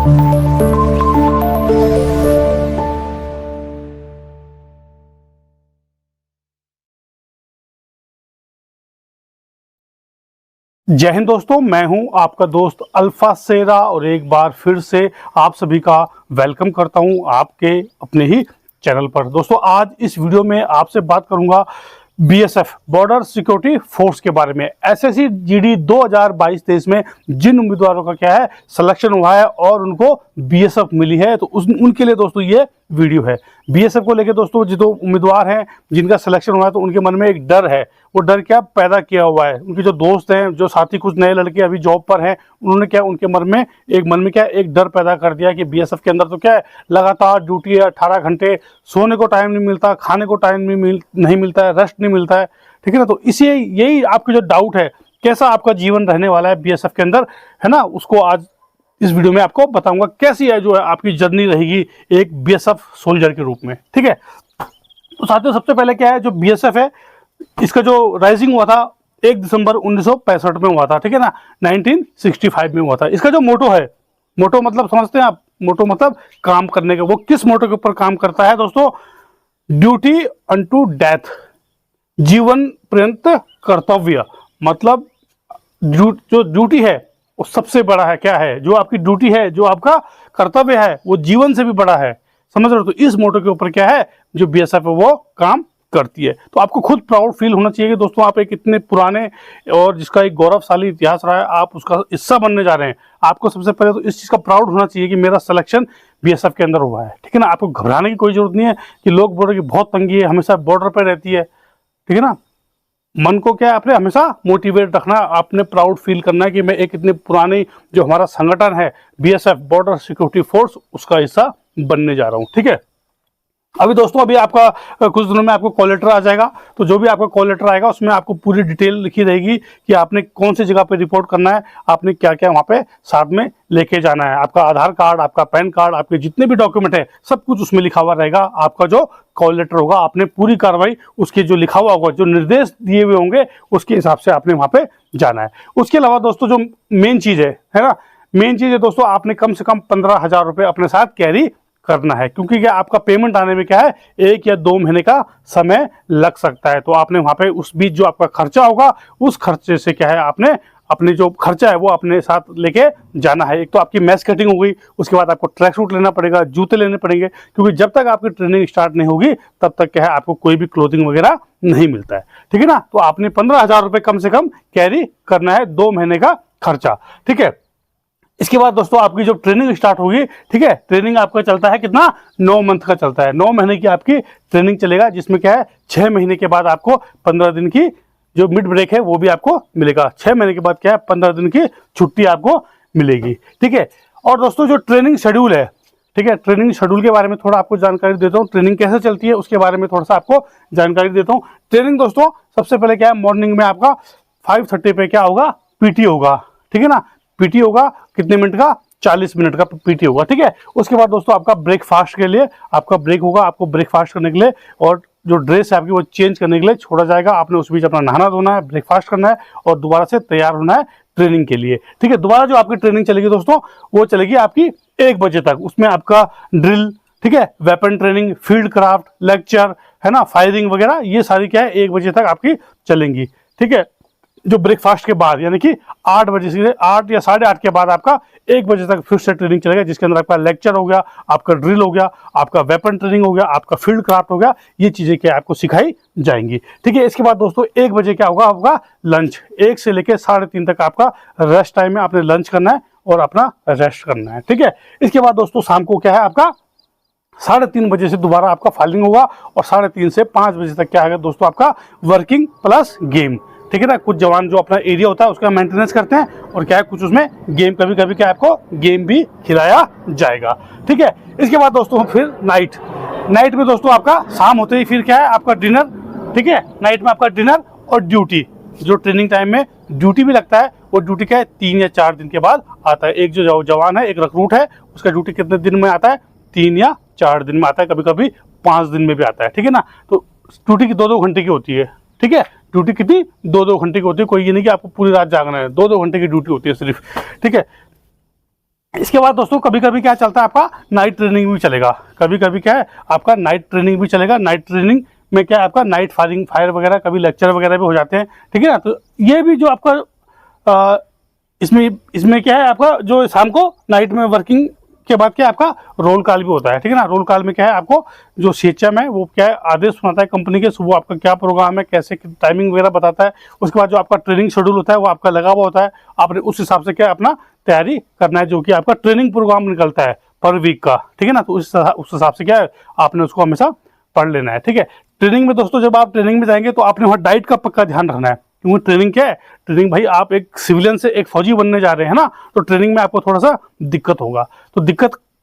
जय हिंद दोस्तों, मैं हूं आपका दोस्त अल्फा शेरा और एक बार फिर से आप सभी का वेलकम करता हूं आपके अपने ही चैनल पर। दोस्तों, आज इस वीडियो में आपसे बात करूंगा बीएसएफ बॉर्डर सिक्योरिटी फोर्स के बारे में। एसएससी जीडी 2022-23 में जिन उम्मीदवारों का क्या है सिलेक्शन हुआ है और उनको बीएसएफ मिली है, तो उनके लिए दोस्तों ये वीडियो है। बीएसएफ को लेकर दोस्तों जो उम्मीदवार हैं जिनका सिलेक्शन हुआ है, तो उनके मन में एक डर है। वो डर क्या पैदा किया हुआ है, उनके जो दोस्त हैं, जो साथी, कुछ नए लड़के अभी जॉब पर हैं, उन्होंने क्या उनके मन में क्या एक डर पैदा कर दिया कि बीएसएफ के अंदर तो क्या है लगातार ड्यूटी है, 18 घंटे, सोने को टाइम नहीं मिलता, खाने को टाइम नहीं मिलता है, रेस्ट नहीं मिलता है। ठीक है ना। तो इसी यही आपके जो डाउट है कैसा आपका जीवन रहने वाला है बीएसएफ के अंदर, है ना, उसको आज इस वीडियो में आपको बताऊंगा कैसी है जो है आपकी जर्नी रहेगी एक बीएसएफ सोल्जर के रूप में। ठीक है। तो साथियों, सबसे पहले क्या है, जो बीएसएफ है इसका जो राइजिंग हुआ था 1 दिसंबर 1965 में हुआ था। ठीक है ना, 1965 में हुआ था। इसका जो मोटो है, मोटो मतलब समझते हैं आप, मोटो मतलब काम करने का। वो किस मोटो के ऊपर काम करता है दोस्तों? ड्यूटी अनटू डेथ, जीवन पर्यंत कर्तव्य। मतलब जो ड्यूटी है वो सबसे बड़ा है। क्या है जो आपकी ड्यूटी है, जो आपका कर्तव्य है, वो जीवन से भी बड़ा है। समझ रहे हो? तो इस मोटो के ऊपर क्या है जो बीएसएफ है वो काम करती है। तो आपको खुद प्राउड फील होना चाहिए कि दोस्तों आप एक इतने पुराने और जिसका एक गौरवशाली इतिहास रहा है, आप उसका हिस्सा बनने जा रहे हैं। आपको सबसे पहले तो इस चीज का प्राउड होना चाहिए कि मेरा सिलेक्शन बीएसएफ के अंदर हुआ है। ठीक है ना। आपको घबराने की कोई जरूरत नहीं है कि लोग बोल रहे कि बहुत तंगी है, हमेशा बॉर्डर पर रहती है। ठीक है ना। मन को क्या है आपने हमेशा मोटिवेट रखना, आपने प्राउड फील करना है कि मैं एक इतने पुराने जो हमारा संगठन है बीएसएफ बॉर्डर सिक्योरिटी फोर्स, उसका हिस्सा बनने जा रहा हूं। ठीक है। अभी दोस्तों आपका कुछ दिनों में आपको कॉल लेटर आ जाएगा। तो जो भी आपका कॉल लेटर आएगा उसमें आपको पूरी डिटेल लिखी रहेगी कि आपने कौन सी जगह पे रिपोर्ट करना है, आपने क्या क्या वहाँ पे साथ में लेके जाना है। आपका आधार कार्ड, आपका पैन कार्ड, आपके जितने भी डॉक्यूमेंट है सब कुछ उसमें लिखा हुआ रहेगा। आपका जो कॉल लेटर होगा, आपने पूरी कार्रवाई उसके जो लिखा हुआ होगा, जो निर्देश दिए हुए होंगे उसके हिसाब से आपने वहाँ पे जाना है। उसके अलावा दोस्तों जो मेन चीज़ है ना, मेन चीज़ है दोस्तों, आपने कम से कम 15,000 रुपये अपने साथ कैरी करना है। क्योंकि क्या आपका पेमेंट आने में क्या है 1 या 2 महीने का समय लग सकता है। तो आपने वहां पे उस बीच जो आपका खर्चा होगा, उस खर्चे से क्या है आपने अपने जो खर्चा है वो अपने साथ लेके जाना है। एक तो आपकी मैस कटिंग हो गई, उसके बाद आपको ट्रैक सूट लेना पड़ेगा, जूते लेने पड़ेंगे, क्योंकि जब तक आपकी ट्रेनिंग स्टार्ट नहीं होगी तब तक क्या है आपको कोई भी क्लोथिंग वगैरह नहीं मिलता है। ठीक है ना। तो आपने 15,000 रुपये कम से कम कैरी करना है, 2 महीने का खर्चा। ठीक है। इसके बाद दोस्तों आपकी जो ट्रेनिंग स्टार्ट होगी, ठीक है, ट्रेनिंग आपका चलता है कितना, 9 मंथ का चलता है। 9 महीने की आपकी ट्रेनिंग चलेगा, जिसमें क्या है 6 महीने के बाद आपको 15 दिन की जो मिड ब्रेक है वो भी आपको मिलेगा। 6 महीने के बाद क्या है 15 दिन की छुट्टी आपको मिलेगी। ठीक है। और दोस्तों जो ट्रेनिंग शेड्यूल है, ठीक है, ट्रेनिंग शेड्यूल के बारे में थोड़ा आपको जानकारी देता हूँ। ट्रेनिंग कैसे चलती है उसके बारे में थोड़ा सा आपको जानकारी देता हूँ। ट्रेनिंग दोस्तों सबसे पहले क्या है, मॉर्निंग में आपका 5:30 पे क्या होगा, पीटी होगा। ठीक है ना। पीटी होगा कितने मिनट का, 40 मिनट का पीटी होगा। ठीक है। उसके बाद दोस्तों आपका ब्रेकफास्ट के लिए आपका ब्रेक होगा, आपको ब्रेकफास्ट करने के लिए और जो ड्रेस है आपकी वो चेंज करने के लिए छोड़ा जाएगा। आपने उस बीच अपना नहाना धोना है, ब्रेकफास्ट करना है और दोबारा से तैयार होना है ट्रेनिंग के लिए। ठीक है। दोबारा जो आपकी ट्रेनिंग चलेगी दोस्तों वो चलेगी आपकी 1 बजे तक। उसमें आपका ड्रिल, ठीक है, weapon training, field craft, lecture, है ना, फायरिंग वगैरह, ये सारी क्या है 1 बजे तक आपकी चलेंगी। ठीक है। जो ब्रेकफास्ट के बाद यानी कि 8 बजे से 8 या 8:30 के बाद आपका 1 बजे तक फिर से ट्रेनिंग चलेगा, जिसके अंदर आपका लेक्चर हो गया, आपका ड्रिल हो गया, आपका वेपन ट्रेनिंग हो गया, आपका फील्ड क्राफ्ट हो गया। ये चीजें क्या आपको सिखाई जाएंगी। ठीक है। इसके बाद दोस्तों 1 बजे क्या होगा, आपका लंच। 1 से लेकर 3:30 तक आपका रेस्ट टाइम है, आपने लंच करना है और अपना रेस्ट करना है। ठीक है। इसके बाद दोस्तों शाम को क्या है आपका 3:30 बजे से दोबारा आपका फाइलिंग होगा और 3:30 से 5 बजे तक क्या है दोस्तों आपका वर्किंग प्लस गेम। ठीक है ना। कुछ जवान जो अपना एरिया होता है उसका मेंटेनेंस करते हैं और क्या है कुछ उसमें गेम, कभी कभी क्या आपको गेम भी खिलाया जाएगा। ठीक है। इसके बाद दोस्तों फिर नाइट में दोस्तों आपका शाम होते ही फिर क्या है आपका डिनर। ठीक है। नाइट में आपका डिनर और ड्यूटी, जो ट्रेनिंग टाइम में ड्यूटी भी लगता है, वो ड्यूटी क्या है 3 या 4 दिन के बाद आता है। एक जो जवान है, एक रिक्रूट है, उसका ड्यूटी कितने दिन में आता है, 3 या 4 दिन में आता है, कभी कभी 5 दिन में भी आता है। ठीक है ना। तो ड्यूटी की 2-2 घंटे की होती है। ठीक है। ड्यूटी कितनी 2-2 घंटे की होती है, कोई ये नहीं कि आपको पूरी रात जागना है, 2-2 घंटे की ड्यूटी होती है सिर्फ। ठीक है। इसके बाद दोस्तों कभी कभी क्या चलता है आपका नाइट ट्रेनिंग भी चलेगा। कभी कभी क्या है आपका नाइट ट्रेनिंग भी चलेगा। नाइट ट्रेनिंग में क्या है आपका नाइट फायर वगैरह, कभी लेक्चर वगैरह भी हो जाते हैं, ठीक है ना। तो ये भी जो आपका इसमें इसमें क्या है आपका जो शाम को नाइट में वर्किंग के बाद क्या आपका रोल कॉल भी होता है, ठीक है ना। रोल कॉल में क्या है आपको जो सीएचएम है वो क्या है आदेश सुनाता है कंपनी के, सुबह आपका क्या प्रोग्राम है, कैसे टाइमिंग वगैरह बताता है। उसके बाद जो आपका ट्रेनिंग शेड्यूल होता है वो आपका लगा हुआ होता है। आपने उस हिसाब से क्या अपना तैयारी करना है, जो कि आपका ट्रेनिंग प्रोग्राम निकलता है पर वीक का, ठीक है ना। तो उस हिसाब से क्या है आपने उसको हमेशा पढ़ लेना है, ठीक है। ट्रेनिंग में दोस्तों जब आप ट्रेनिंग में जाएंगे तो आपने वहाँ डाइट का पक्का ध्यान रखना है, क्योंकि ट्रेनिंग क्या है, ट्रेनिंग भाई आप एक सिविलियन से एक फौजी बनने जा रहे हैं ना, तो ट्रेनिंग में आपको थोड़ा सा दिक्कत होगा। तो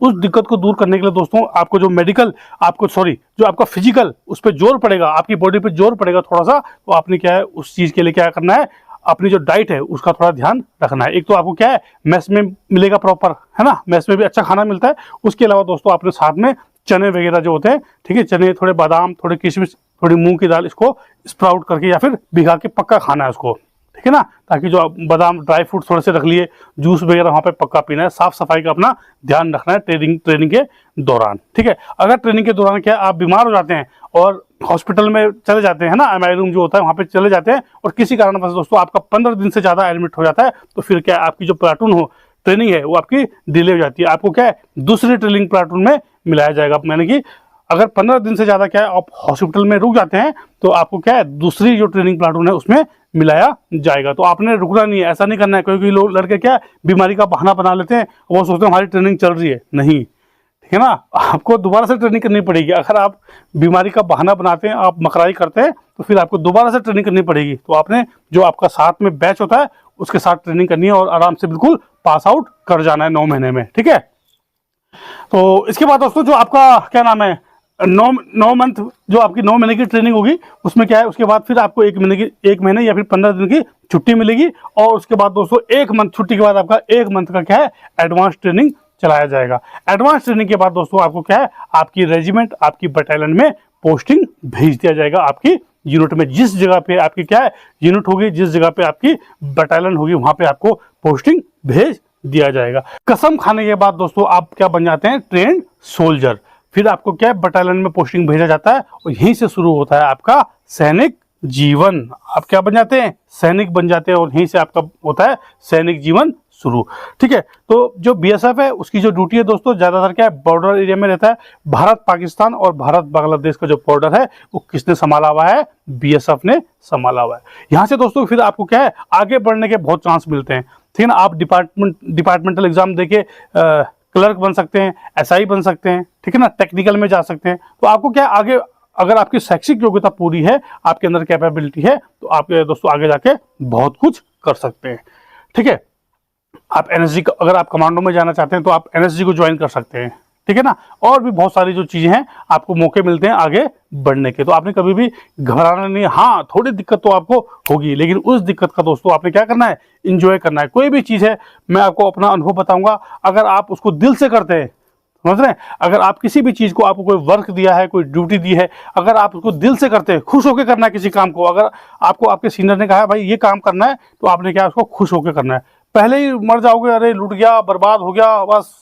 उस दिक्कत को दूर करने के लिए दोस्तों आपको जो मेडिकल आपको जो आपका फिजिकल उस पर जोर पड़ेगा, आपकी बॉडी पे जोर पड़ेगा थोड़ा सा, तो आपने क्या है उस चीज़ के लिए क्या करना है, अपनी जो डाइट है उसका थोड़ा ध्यान रखना है। एक तो आपको क्या है मेस में मिलेगा प्रॉपर, है ना, मेस में भी अच्छा खाना मिलता है। उसके अलावा दोस्तों आपने साथ में चने वगैरह जो होते हैं, ठीक है, चने, थोड़े बादाम, थोड़े किशमिश, थोड़ी मूंग की दाल, इसको स्प्राउट करके या फिर भिगा के पक्का खाना है उसको, ठीक है ना। ताकि जो बादाम ड्राई फ्रूट थोड़े से रख लिए, जूस वगैरह वहाँ पे पक्का पीना है। साफ सफाई का अपना ध्यान रखना है ट्रेनिंग के दौरान, ठीक है। अगर ट्रेनिंग के दौरान क्या आप बीमार हो जाते हैं और हॉस्पिटल में चले जाते हैं ना, एमआई रूम जो होता है वहाँ पे चले जाते हैं, और किसी कारणवश दोस्तों आपका 15 दिन से ज़्यादा एडमिट हो जाता है, तो फिर क्या आपकी जो प्लाटून हो ट्रेनिंग है वो आपकी डिले हो जाती है। आपको क्या है दूसरी ट्रेनिंग प्लाटून में मिलाया जाएगा। मैंने कि अगर 15 दिन से ज़्यादा क्या है आप हॉस्पिटल में रुक जाते हैं तो आपको क्या है दूसरी जो ट्रेनिंग प्लाटून है उसमें मिलाया जाएगा। तो आपने रुकना नहीं है, ऐसा नहीं करना है। क्योंकि लोग लड़के क्या बीमारी का बहाना बना लेते हैं, वो सोचते हैं हमारी ट्रेनिंग चल रही है, नहीं, ठीक है ना। आपको दोबारा से ट्रेनिंग करनी पड़ेगी। अगर आप बीमारी का बहाना बनाते हैं, आप मकराई करते हैं, तो फिर आपको दोबारा से ट्रेनिंग करनी पड़ेगी। तो आपने जो आपका साथ में बैच होता है उसके साथ ट्रेनिंग करनी है और आराम से बिल्कुल पास आउट कर जाना है 9 महीने में, ठीक है। तो इसके बाद दोस्तों जो आपका क्या नाम है 9 मंथ जो आपकी 9 महीने की ट्रेनिंग होगी, उसमें क्या है उसके बाद फिर आपको 1 महीने या फिर 15 दिन की छुट्टी मिलेगी। और उसके बाद दोस्तों 1 मंथ छुट्टी के बाद आपका 1 मंथ का क्या है एडवांस ट्रेनिंग चलाया जाएगा। एडवांस ट्रेनिंग के बाद दोस्तों आपको क्या है आपकी रेजिमेंट, आपकी बटालियन में पोस्टिंग भेज दिया जाएगा। आपकी यूनिट में जिस जगह पे आपकी क्या है यूनिट होगी, जिस जगह पे आपकी बटालियन होगी, वहां पे आपको पोस्टिंग भेज दिया जाएगा। कसम खाने के बाद दोस्तों आप क्या बन जाते हैं ट्रेंड सोल्जर। फिर आपको क्या है बटालियन में पोस्टिंग भेजा जाता है और यहीं से शुरू होता है आपका सैनिक जीवन। आप क्या बन जाते हैं सैनिक बन जाते हैं और यहीं से आपका होता है सैनिक जीवन शुरू, ठीक है। तो जो बीएसएफ है उसकी जो ड्यूटी है दोस्तों ज्यादातर क्या है बॉर्डर एरिया में रहता है। भारत पाकिस्तान और भारत बांग्लादेश का जो बॉर्डर है वो किसने संभाला हुआ है, बीएसएफ ने संभाला हुआ है। यहाँ से दोस्तों फिर आपको क्या है आगे बढ़ने के बहुत चांस मिलते हैं, ठीक है ना। आप डिपार्टमेंटल एग्जाम देके क्लर्क बन सकते हैं, एसआई बन सकते हैं, ठीक है ना, टेक्निकल में जा सकते हैं। तो आपको क्या आगे अगर आपकी शैक्षिक योग्यता पूरी है, आपके अंदर कैपेबिलिटी है, तो आप दोस्तों आगे जाके बहुत कुछ कर सकते हैं, ठीक है। आप एनएसजी अगर आप कमांडो में जाना चाहते हैं तो आप एनएसजी को ज्वाइन कर सकते हैं, ठीक है ना। और भी बहुत सारी जो चीजें हैं आपको मौके मिलते हैं आगे बढ़ने के। तो आपने कभी भी घबराना नहीं है। हाँ थोड़ी दिक्कत तो आपको होगी, लेकिन उस दिक्कत का दोस्तों आपने क्या करना है इंजॉय करना है। कोई भी चीज़ है मैं आपको अपना अनुभव बताऊंगा, अगर आप उसको दिल से करते हैं, समझ रहे हैं, अगर आप किसी भी चीज़ को आपको कोई वर्क दिया है, कोई ड्यूटी दी है, अगर आप उसको दिल से करते हैं, खुश होकर करना है किसी काम को। अगर आपको आपके सीनियर ने कहा है भाई ये काम करना है, तो आपने क्या उसको खुश होकर करना है। पहले ही मर जाओगे, अरे लूट गया, बर्बाद हो गया, बस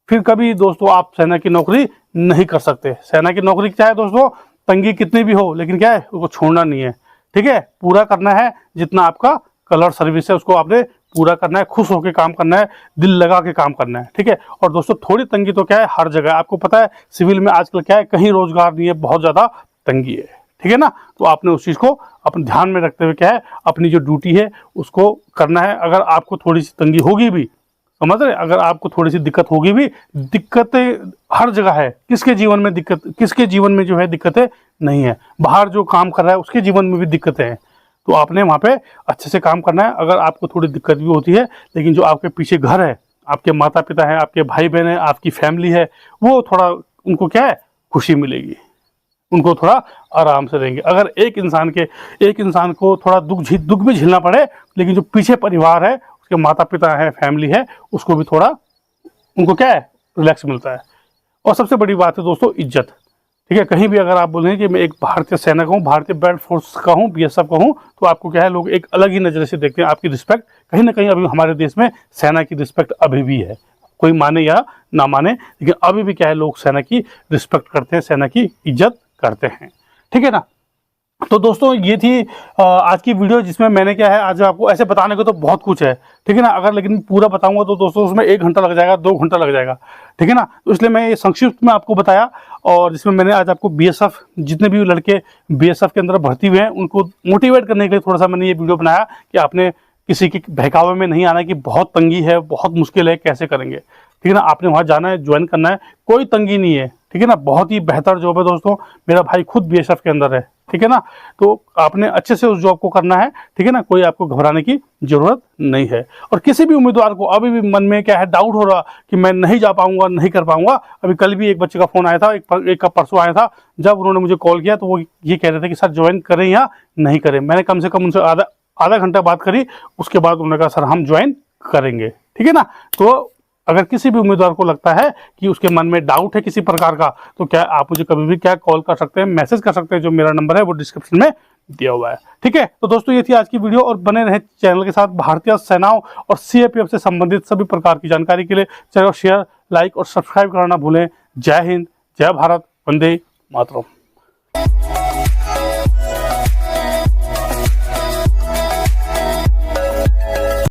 फिर कभी दोस्तों आप सेना की नौकरी नहीं कर सकते। सेना की नौकरी क्या है दोस्तों, तंगी कितनी भी हो, लेकिन क्या है उसको छोड़ना नहीं है, ठीक है। पूरा करना है, जितना आपका कलर सर्विस है उसको आपने पूरा करना है, खुश होकर काम करना है, दिल लगा के काम करना है, ठीक है। और दोस्तों थोड़ी तंगी तो क्या है हर जगह, आपको पता है सिविल में आजकल क्या है कहीं रोजगार नहीं है, बहुत ज़्यादा तंगी है, ठीक है ना। तो आपने उस चीज़ को अपने ध्यान में रखते हुए क्या है अपनी जो ड्यूटी है उसको करना है। अगर आपको थोड़ी सी तंगी होगी भी, समझ रहे, अगर आपको थोड़ी सी दिक्कत होगी भी, दिक्कतें हर जगह है। किसके जीवन में दिक्कत, किसके जीवन में जो है दिक्कतें नहीं है, बाहर जो काम कर रहा है उसके जीवन में भी दिक्कतें हैं। तो आपने वहाँ पे अच्छे से काम करना है। अगर आपको थोड़ी दिक्कत भी होती है, लेकिन जो आपके पीछे घर है, आपके माता पिता हैं, आपके भाई बहन है, आपकी फैमिली है, वो थोड़ा उनको क्या है खुशी मिलेगी, उनको थोड़ा आराम से रहेंगे। अगर एक इंसान को थोड़ा दुख भी झेलना पड़े, लेकिन जो पीछे परिवार है, उसके माता पिता है, फैमिली है, उसको भी थोड़ा उनको क्या है रिलैक्स मिलता है। और सबसे बड़ी बात है दोस्तों इज्जत, ठीक है। कहीं भी अगर आप बोलें कि मैं एक भारतीय सैनिक हूँ, भारतीय बैड फोर्स का हूँ, बीएसएफ का हूँ, तो आपको क्या है लोग एक अलग ही नज़र से देखते हैं। आपकी रिस्पेक्ट कहीं ना कहीं अभी हमारे देश में सेना की रिस्पेक्ट अभी भी है, कोई माने या ना माने, लेकिन अभी भी क्या है, लोग सेना की रिस्पेक्ट करते हैं, सेना की इज्जत करते हैं। ठीक है ना। तो दोस्तों ये थी आज की वीडियो, जिसमें मैंने क्या है, आज आपको ऐसे बताने को तो बहुत कुछ है, ठीक है ना। अगर लेकिन पूरा बताऊंगा तो दोस्तों उसमें 1 घंटा लग जाएगा, 2 घंटा लग जाएगा, ठीक है ना। तो इसलिए मैं ये संक्षिप्त में आपको बताया, और जिसमें मैंने आज आपको बीएसएफ, जितने भी लड़के बीएसएफ के अंदर भर्ती हुए हैं, उनको मोटिवेट करने के लिए थोड़ा सा मैंने ये वीडियो बनाया कि आपने किसी के बहकावे में नहीं आना कि बहुत तंगी है, बहुत मुश्किल है, कैसे करेंगे, ठीक है ना। आपने वहाँ जाना है, ज्वाइन करना है, कोई तंगी नहीं है, ठीक है ना। बहुत ही बेहतर जॉब है दोस्तों, मेरा भाई खुद बीएसएफ के अंदर है, ठीक है ना। तो आपने अच्छे से उस जॉब को करना है, ठीक है ना। कोई आपको घबराने की जरूरत नहीं है। और किसी भी उम्मीदवार को अभी भी मन में क्या है, डाउट हो रहा कि मैं नहीं जा पाऊंगा, नहीं कर पाऊंगा, अभी कल भी एक बच्चे का फोन आया था, एक का परसों आया था, जब उन्होंने मुझे कॉल किया तो वो ये कह रहे थे कि सर ज्वाइन करें या नहीं करें। मैंने कम से कम उनसे आधा घंटा बात करी, उसके बाद उन्होंने कहा सर हम ज्वाइन करेंगे, ठीक है ना। तो अगर किसी भी उम्मीदवार को लगता है कि उसके मन में डाउट है किसी प्रकार का, तो क्या आप मुझे कभी भी क्या कॉल कर सकते हैं, मैसेज कर सकते हैं, जो मेरा नंबर है वो डिस्क्रिप्शन में दिया हुआ है, ठीक है। तो दोस्तों ये थी आज की वीडियो, और बने रहे चैनल के साथ। भारतीय सेनाओं और सीएपीएफ से संबंधित सभी प्रकार की जानकारी के लिए चैनल को शेयर, लाइक और सब्सक्राइब करना भूलें। जय हिंद, जय भारत, वंदे मातरम।